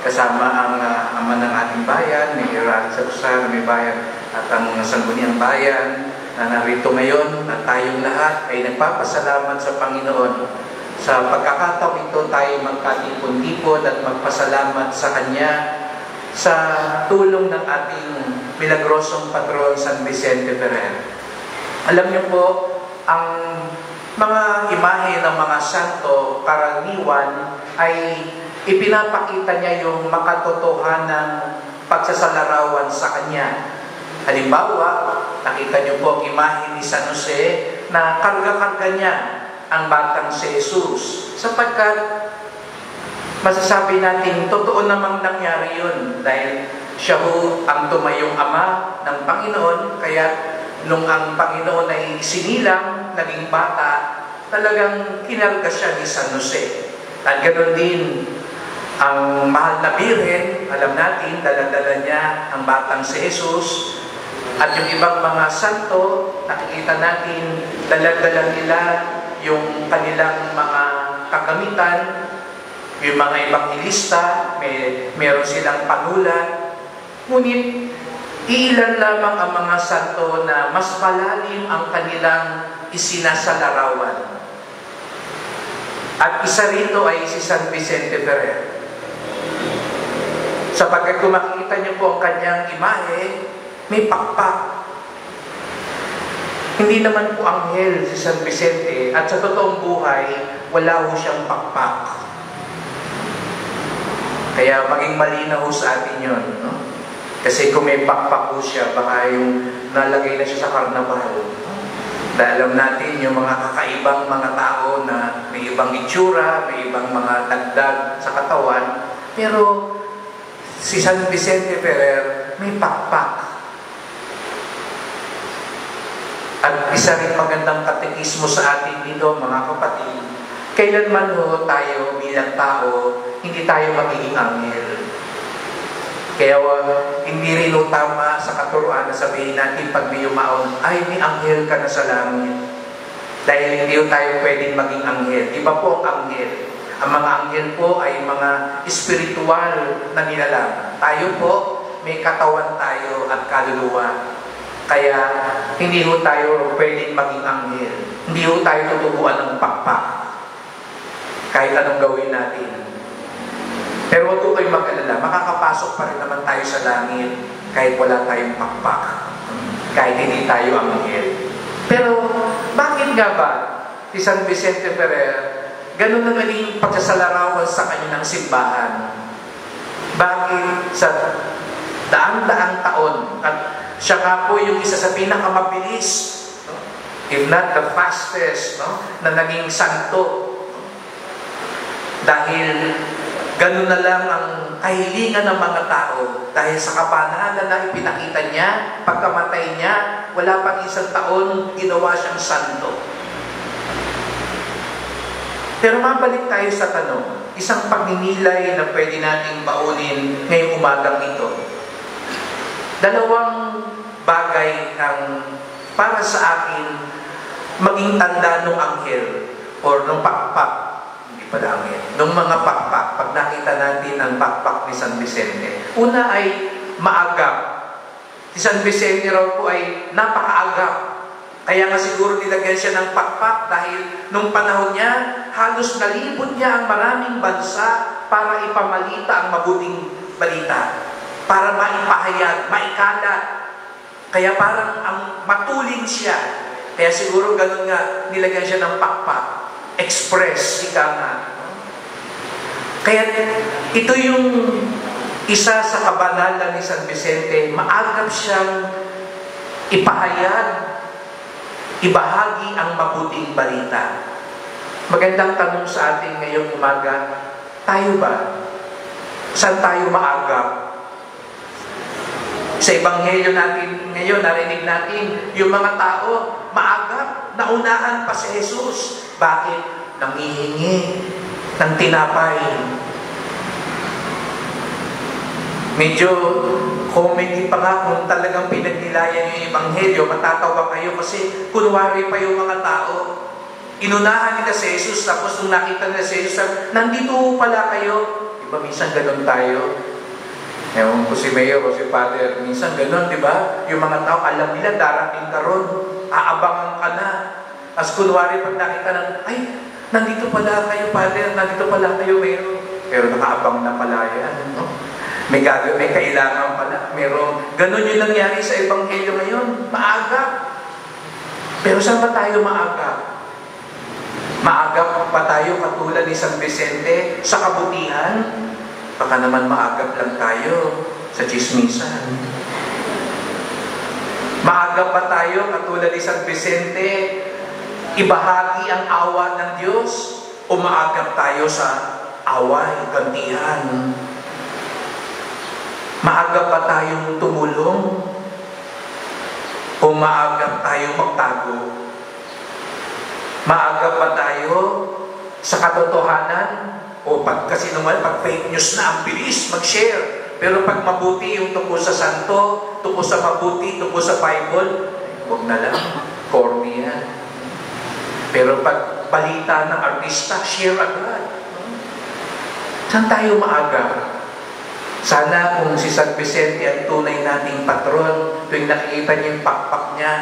kasama ang ama ng ating bayan, ni Gerald Sausar, may bayan, at ang sangguniang bayan na narito ngayon, na tayong lahat ay nagpapasalamat sa Panginoon. Sa pagkakataong ito tayo magkatipon-tipon at magpasalamat sa Kanya sa tulong ng ating milagrosong patron San Vicente Ferrer. Alam niyo po, ang mga imahe ng mga santo karaniwan ay ipinapakita niya yung makatotohanang pagsasalarawan sa Kanya. Halimbawa, nakita niyo po ang imahe ni San Jose na karga-karga niya ang batang si Jesus, sapagkat masasabi natin totoo namang nangyari yun dahil siya ho ang tumayong ama ng Panginoon. Kaya nung ang Panginoon ay sinilang, naging bata, talagang kinarga siya ni San Jose. At ganoon din ang mahal na Birhen, alam natin, dala-dala niya ang batang si Jesus. At yung ibang mga santo, nakikita natin, dala-dala nila yung kanilang mga kagamitan. Yung mga ebanghilista, meron silang panulat. Ngunit, ilan lamang ang mga santo na mas malalim ang kanilang isinasalarawan. At isa rito ay si San Vicente Ferrer. Sapagkat kung makikita niyo po ang kanyang imahe, may pakpak. Hindi naman po anghel si San Vicente, at sa totoong buhay, wala ho siyang pakpak. Kaya maging malinaw sa atin yun, no? Kasi kung may pakpak po siya, baka yung nalagay na siya sa karnaval. Dahil alam natin yung mga kakaibang mga tao na may ibang itsura, may ibang mga dagdag sa katawan. Pero si San Vicente Ferrer may pakpak. At isa rin magandang katekismo sa atin dito, mga kapatid, kailanman ho tayo bilang tao, hindi tayo magiging anghel. Kaya hindi rin ho tama sa katuruan na sabihin natin pag may yumaon, ay may anghel ka na sa langit. Dahil hindi ho tayo pwedeng maging anghel. Iba po ang anghel. Ang mga anghel po ay mga espiritual na nilalang. Tayo po, may katawan tayo at kaluluwa. Kaya hindi ho tayo pwedeng maging anghel. Hindi ho tayo tutubuan ng pakpak. Kahit anong gawin natin. Pero huwag po kayong mag-alala, makakapasok pa rin naman tayo sa langit kahit wala tayong pakpak. Kahit hindi tayo anghel. Pero bakit nga ba si San Vicente Ferrer ganun na galing pagsasalarawan sa kanyang simbahan? Bakit sa daan-daang taon at siya nga po yung isa sa pinakamabilis, no? If not the fastest, no? Na naging santo. Dahil ganun na lang ang kahilingan ng mga tao. Dahil sa kapanalan na ipinakita niya, pagkamatay niya, wala pang isang taon, ginawa siyang santo. Pero mabalik tayo sa tanong, isang pagninilay na pwede nating baunin ngayong umagang ito. Dalawang bagay ang para sa akin maging tanda ng anghel or ng pakpak, hindi pala anghel, ng mga pakpak, pag nakita natin ang pakpak ni San Vicente. Una ay maagap. Si San Vicente raw po ay napakaagap. Kaya nga siguro nilagyan siya ng pakpak dahil nung panahon niya, halos nalibot niya ang maraming bansa para ipamalita ang mabuting balita. Para maipahayag, maikalat. Kaya parang ang matulin siya. Kaya siguro ganun nga, nilagyan siya ng pakpak. Express, ika nga. Kaya ito yung isa sa kabanalan ni San Vicente. Maagap siyang ipahayag, ibahagi ang mabuting balita. Magandang tanong sa atin ngayong umaga, tayo ba? Saan tayo maagap? Sa ebanghelyo natin ngayon, narinig natin yung mga tao maagap, naunahan pa si Jesus. Bakit? Nangihingi ng tinapay. Medyo comedy pa nga kung talagang pinagnilayan yung ebanghelyo, matatawa kayo kasi kunwari pa yung mga tao. Inunahan nila si Jesus, tapos nung nakita nila si Jesus, nandito pala kayo. Di ba minsan ganun tayo? Ewan ko si Mayor o si Father, minsan ganun, di ba? Yung mga tao, alam nila, darating ka ron, aabangan ka na. As kunwari, pag nakita ng, ay, nandito pala kayo, Father, nandito pala kayo, Mayor. Pero nakaabang na pala yan, no? May kailangan pala. Ganun yung nangyari sa Ebanghelyo ngayon. Maaga. Pero saan ba tayo maaga? Maagap pa tayo katulad ni San Vicente sa kabutihan? Baka naman maagap lang tayo sa chismisan. Maagap pa tayo katulad ni San Vicente ibahagi ang awa ng Diyos? O maagap tayo sa away, gantihan? Maagap pa tayong tumulong? O maagap tayo magtago? Maagap pa tayo sa katotohanan? O pag fake news na, ang bilis mag-share. Pero pag mabuti yung tungkol sa santo, tungkol sa mabuti, tungkol sa Bible, huwag na lang, corny yan. Pero pag balita ng artista, share agad. Saan tayo maaga? Sana kung si San Vicente ang tunay nating patron, tuwing nakikita niya yung pakpak niya,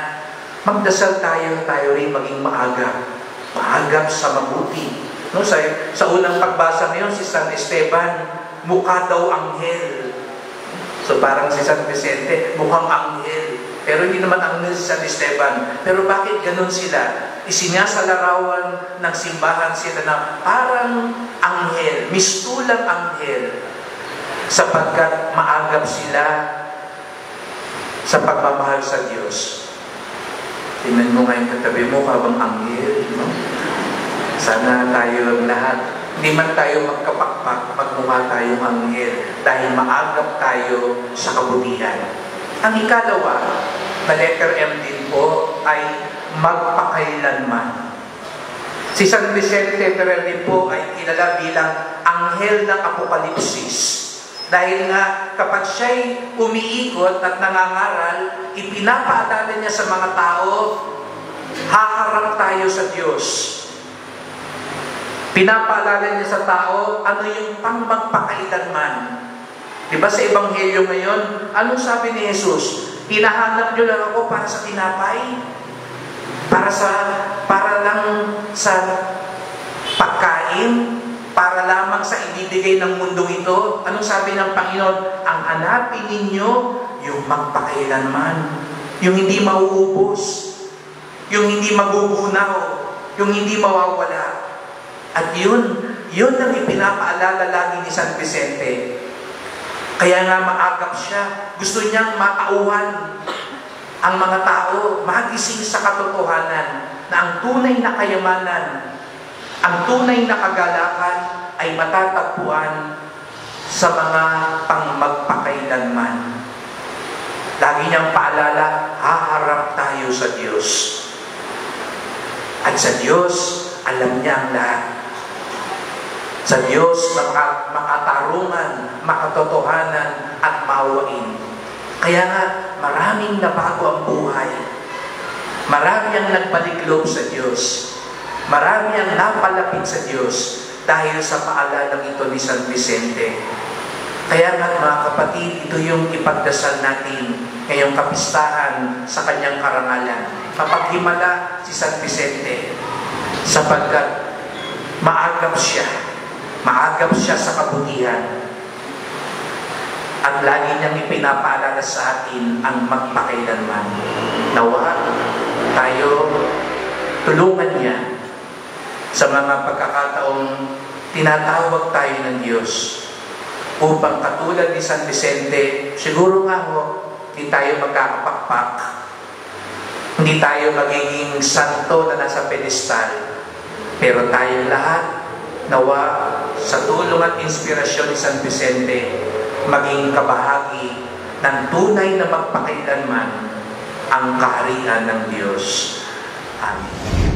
magdasal tayo rin maging maaga. Maagap sa mabuti. No, sa unang pagbasa ngayon, si San Esteban, mukha daw anghel. So parang si San Vicente, mukhang anghel. Pero hindi naman anghel si San Esteban. Pero bakit ganun sila? Isinyasalaarawan ng simbahan sila na parang anghel, mistulang anghel. Sapagkat maagap sila sa pagmamahal sa Diyos. Tingnan mo ngayon katabi mo, habang anghel. No? Sana tayo lahat, hindi man tayo magkapakpak, magmukha tayong anghel dahil maagap tayo sa kabutihan. Ang ikalawa, na letter M din po, ay magpakailanman. Si San Vicente Ferrer po ay kilala bilang anghel ng Apokalipsis. Dahil nga kapag siya'y umiikot at nangangaral, ipinapaalala niya sa mga tao, haharap tayo sa Diyos. Pinapaalala niya sa tao, ano yung magpakailanman. Diba sa Ebanghelyo ngayon, anong sabi ni Jesus? Hinahanap niyo lang ako para sa tinapay? Para lang sa pagkain? Para lamang sa ibibigay ng mundong ito? Anong sabi ng Panginoon? Ang hanapin ninyo, yung magpakailanman. Yung hindi mauubos. Yung hindi magugunaw. Yung hindi mawawala. At yun ang ipinapaalala lagi ni San Vicente. Kaya nga maagap siya. Gusto niyang matauhan ang mga tao, magising sa katotohanan na ang tunay na kayamanan, ang tunay na kagalakan ay matatagpuan sa mga pangmagpakailanman. Lagi niyang paalala, haharap tayo sa Diyos. At sa Diyos, alam niya ang lahat. Sa Diyos, makatarungan, makatotohanan, at maawain. Kaya nga, maraming nabago ang buhay. Marami ang nagbalikloob sa Diyos. Marami ang napalapit sa Diyos dahil sa paalalang ito ni San Vicente. Kaya nga mga kapatid, ito yung ipagdasal natin ngayong kapistahan sa kanyang karangalan. Mapaghimala si San Vicente sapagkat maagap siya sa kabutihan. At lagi niyang ipinapaalala sa atin ang magpakailanman. Nawa tayo tulungan niya sa mga pagkakataong tinatawag tayo ng Diyos upang katulad ni San Vicente, siguro nga hindi tayo magkakapakpak, hindi tayo magiging santo na nasa pedestal, pero tayong lahat nawa sa tulong at inspirasyon ni San Vicente maging kabahagi ng tunay na magpakailanman ang kaharian ng Diyos. Amen.